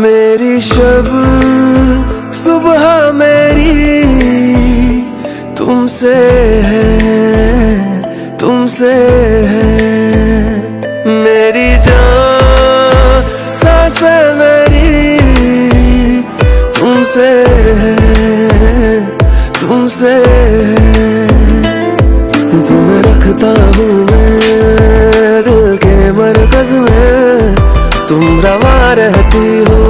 मेरी शब सुबह मेरी तुमसे है, तुमसे है। मेरी जान सांसें मेरी तुमसे है, तुमसे है। तुम्हें रखता हूँ मैं दिल के मरकज में, तुम रवा रहती हो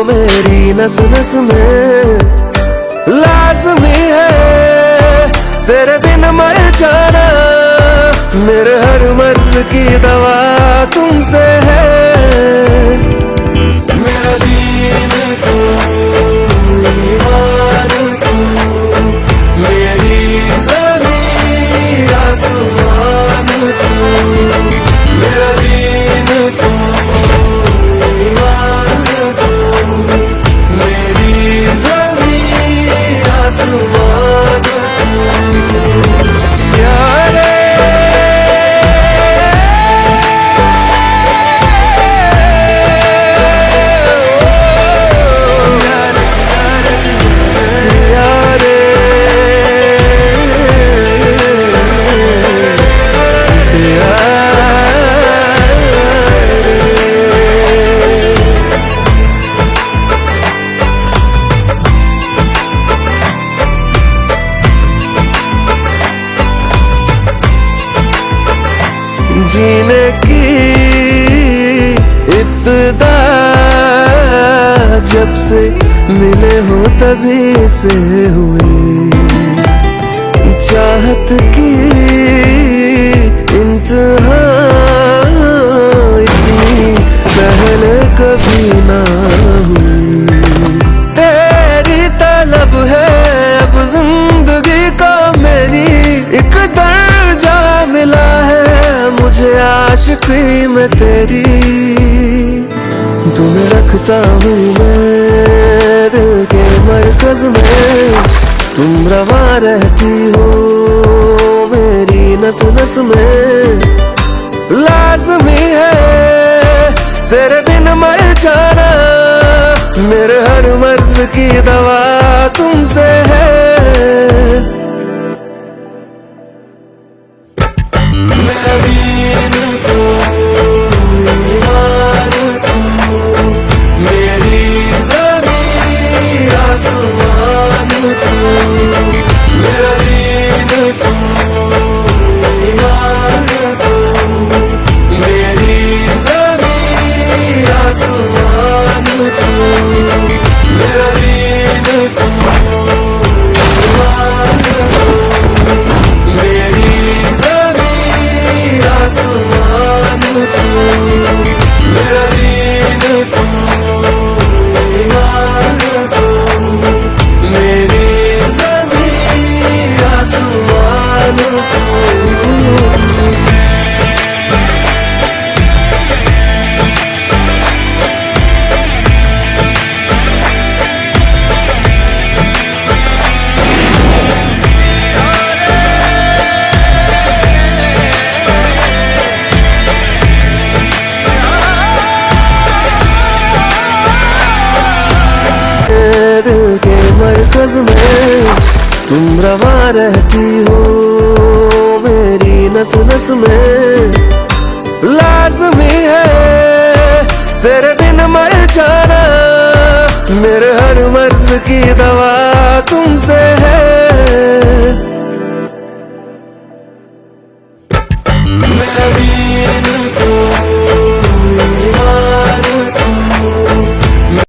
मेरी नस नस में। लाज़मी है तेरे बिन मर जाना, मेरे हर मर्ज की दवा तुमसे है। मेरा दीन तू, ईमान तू, मेरी ज़मीन आसमान तू। मेरा दीन तू, ईमान तू, मेरी ज़मीन आसमान तू। प्यारे जीने की इब्तिदा जब से मिले हो तभी से हुई। चाहत की इंतहा इतनी पहले कभी ना हुई। तेरी तलब है अब जिंदगी का, मेरी एक दर्जा मिला है मुझे आशिकी में तेरी। तुम्हें रखता हूँ मैं दिल के मरकज में, तुम रवा रहती हो मेरी नस नस में। लाज़मी है तेरे बिन मर जाना, मेरे हर मर्ज की दवा तुमसे है। मेरा दीन तू, ईमान तू, मेरी ज़मीन आसमान तू। मेरा दीन तू, ईमान तू, मेरी ज़मीन आसमान तू। मेरा दीन तू, ईमान तू, मेरी आसमान तू। मेरा दीन तू, ईमान तू, मेरी ज़मीन आसमान तू। दिल के मरकज में तुम रवा रहती हो मेरी नस नस में। लाज़मी है तेरे बिन मर जाना, मेरे हर मर्ज की दवा तुमसे है।